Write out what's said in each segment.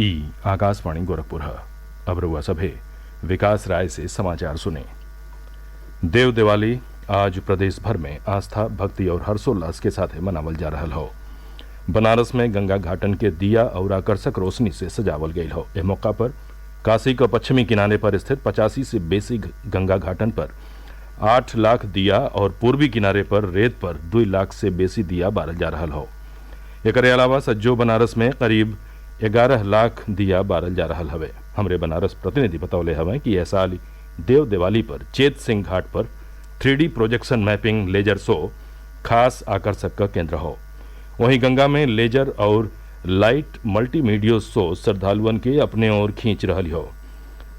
ई आकाशवाणी गोरखपुर। अब रउआ सभे विकास राय से समाचार सुने। देव दिवाली आज प्रदेश भर में आस्था, भक्ति और हर्षोल्लास के साथ मनावल जा रहल हौ। बनारस में गंगा घाटन के दिया और आकर्षक रोशनी से सजावल गयल हौ। एह मौका पर काशी क पश्चिमी किनारे पर स्थित 85 से बेसी गंगा घाटन पर 8 लाख दिया और पूर्वी किनारे पर रेत पर 2 लाख से बेसी दिया बारल जा रहल हौ। एकरे अलावा सज्जो बनारस में करीब 11 लाख दिया बारल जा रहल हवे। हमरे बनारस प्रतिनिधि बतौले हवे कि यह साल देव दिवाली पर चेत सिंह घाट पर 3D प्रोजेक्शन मैपिंग लेजर शो खास आकर्षक का केंद्र हो। वहीं गंगा में लेजर और लाइट मल्टीमीडिया शो श्रद्धालुअन के अपने ओर खींच रहल हो।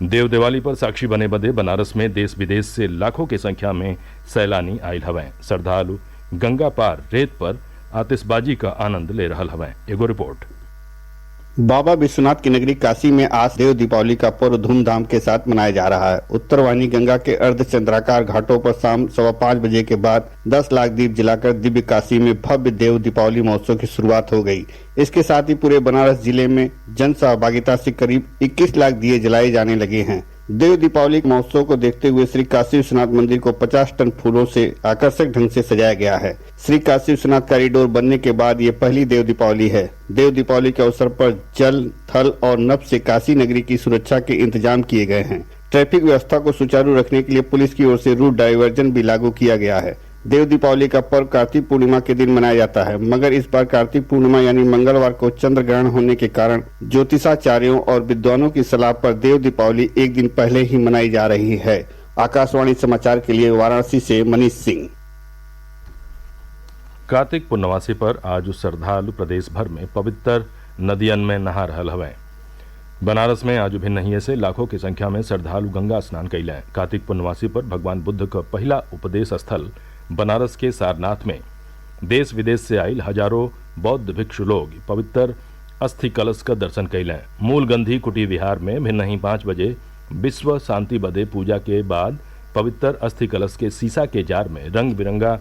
देव दिवाली पर साक्षी बने बदे बनारस में देश विदेश से लाखों की संख्या में सैलानी आयल हवें। श्रद्धालु गंगा पार रेत पर आतिशबाजी का आनंद ले रहल हवें। एगो रिपोर्ट। बाबा विश्वनाथ की नगरी काशी में आज देव दीपावली का पर्व धूमधाम के साथ मनाया जा रहा है। उत्तरवाहिनी गंगा के अर्ध चंद्राकार घाटों पर शाम 5:15 बजे के बाद 10 लाख दीप जलाकर दिव्य काशी में भव्य देव दीपावली महोत्सव की शुरुआत हो गई। इसके साथ ही पूरे बनारस जिले में जन सहभागिता से करीब 21 लाख दिए जलाए जाने लगे हैं। देव दीपावली महोत्सव को देखते हुए श्री काशी विश्वनाथ मंदिर को 50 टन फूलों से आकर्षक ढंग से सजाया गया है। श्री काशी विश्वनाथ कॉरिडोर बनने के बाद ये पहली देव दीपावली है। देव दीपावली के अवसर पर जल, थल और नभ से काशी नगरी की सुरक्षा के इंतजाम किए गए हैं। ट्रैफिक व्यवस्था को सुचारू रखने के लिए पुलिस की ओर से रूट डाइवर्जन भी लागू किया गया है। देव दीपावली का पर्व कार्तिक पूर्णिमा के दिन मनाया जाता है, मगर इस बार कार्तिक पूर्णिमा यानी मंगलवार को चंद्र ग्रहण होने के कारण ज्योतिषाचार्यों और विद्वानों की सलाह पर देव दीपावली एक दिन पहले ही मनाई जा रही है। आकाशवाणी समाचार के लिए वाराणसी से मनीष सिंह। कार्तिक पूर्णवासी पर आज श्रद्धालु प्रदेश भर में पवित्र नदियन में नहा रहल हवें। बनारस में आज भिन्नहिए से लाखों की संख्या में श्रद्धालु गंगा स्नान कैलें। कार्तिक पूर्णवासी पर भगवान बुद्ध का पहला उपदेश स्थल बनारस के सारनाथ में देश विदेश से आयल हजारों बौद्ध भिक्षु लोग पवित्र अस्थि कलश का दर्शन कैलें। मूल गंधी कुटी विहार में भिन्नही 5 बजे विश्व शांति बदे पूजा के बाद पवित्र अस्थि कलश के शीशा के जार में रंग बिरंगा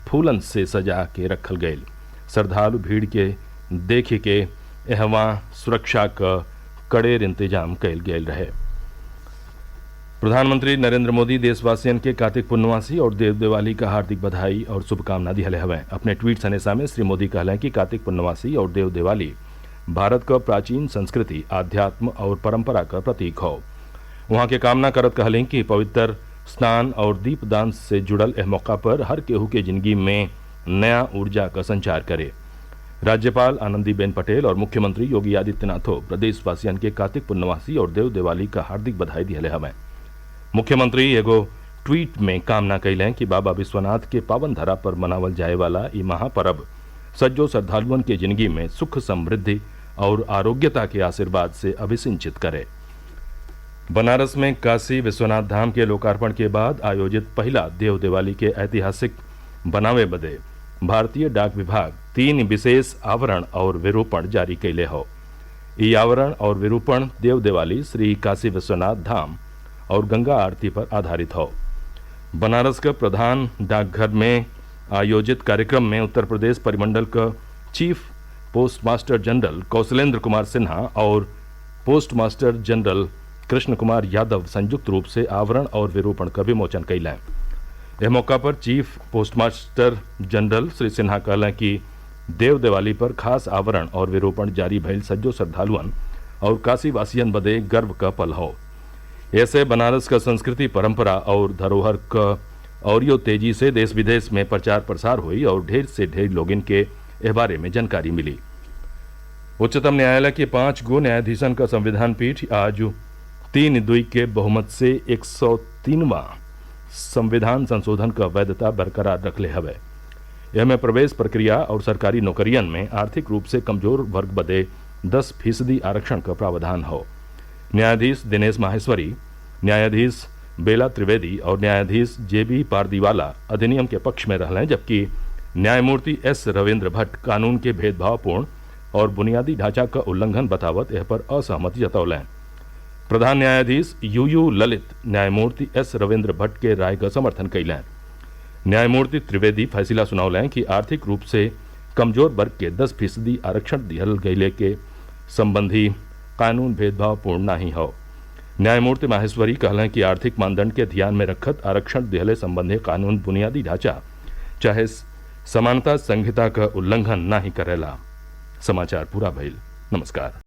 फूलन से सजा के रखल गये। श्रद्धालु भीड़ के देखे के एहवा सुरक्षा का कड़ेर इंतजाम कैल गये रहे। प्रधानमंत्री नरेंद्र मोदी देशवासियन के कार्तिक पूर्णवासी और देव दिवाली का हार्दिक बधाई और शुभकामना दिहले हवें। अपने ट्वीट संदेशा में श्री मोदी कहलें कि कार्तिक पूर्णवासी और देव दिवाली भारत का प्राचीन संस्कृति, आध्यात्म और परंपरा का प्रतीक हो। वहां के कामना करत कहलें कि पवित्र स्नान और दीपदान से जुड़ल एह मौका पर हर केहू के जिंदगी में नया ऊर्जा का संचार करे। राज्यपाल आनंदीबेन पटेल और मुख्यमंत्री योगी आदित्यनाथो प्रदेशवासियन के कार्तिक पूर्णवासी और देव दिवाली का हार्दिक बधाई दिहले हवें। मुख्यमंत्री एगो ट्वीट में कामना कैलें कि बाबा विश्वनाथ के पावन धरा पर मनावल जाए वाला ई महापर्व सज्जो श्रद्धालुअन के जिंदगी में सुख, समृद्धि और आरोग्यता के आशीर्वाद से अभिसिंचित करे। बनारस में काशी विश्वनाथ धाम के लोकार्पण के बाद आयोजित पहला देव दिवाली के ऐतिहासिक बनावे बदे भारतीय डाक विभाग 3 विशेष आवरण और विरूपण जारी कैले हो। ई आवरण और विरूपण देव दिवाली, श्री काशी विश्वनाथ धाम और गंगा आरती पर आधारित हो। बनारस का प्रधान डाकघर में आयोजित कार्यक्रम में उत्तर प्रदेश परिमंडल का chief postmaster general Kaushalendra Kumar Sinha और पोस्टमास्टर जनरल कृष्ण कुमार यादव संयुक्त रूप से आवरण और विरूपण का विमोचन कैलें। यह मौका पर chief postmaster general Shri Sinha कहलें कि देव दिवाली पर खास आवरण और विरूपण जारी भइल सज्जो श्रद्धालुअन और काशी वासियन बदे गर्व का पल हो। ऐसे बनारस का संस्कृति, परंपरा और धरोहर का और यो तेजी से देश विदेश में प्रचार प्रसार हुई और ढेर से ढेर लोग इनके इस बारे में जानकारी मिली। उच्चतम न्यायालय के 5 गो न्यायाधीशन का संविधान पीठ आज 3-2 के बहुमत से 103वां संविधान संशोधन का वैधता बरकरार रखले हवे। यह प्रवेश प्रक्रिया और सरकारी नौकरियन में आर्थिक रूप से कमजोर वर्ग बदे 10% आरक्षण का प्रावधान हो। न्यायाधीश दिनेश माहेश्वरी, न्यायाधीश बेला त्रिवेदी और न्यायाधीश JB पारदीवाला अधिनियम के पक्ष में रहलें, जबकि न्यायमूर्ति S रविंद्र भट्ट कानून के भेदभावपूर्ण और बुनियादी ढांचा का उल्लंघन बतावत यह पर असहमति जतौलें। प्रधान न्यायाधीश UU ललित न्यायमूर्ति S रविंद्र भट्ट के राय का समर्थन कैलें। न्यायमूर्ति त्रिवेदी फैसला सुनौलें कि आर्थिक रूप से कमजोर वर्ग के 10% आरक्षण दिहल गये के संबंधी कानून भेदभावपूर्ण नहीं हो। न्यायमूर्ति माहेश्वरी कहलें कि आर्थिक मानदंड के ध्यान में रखत आरक्षण दिहले संबंधी कानून बुनियादी ढांचा चाहे समानता संहिता का उल्लंघन नहीं करेला। समाचार पूरा भइल। नमस्कार।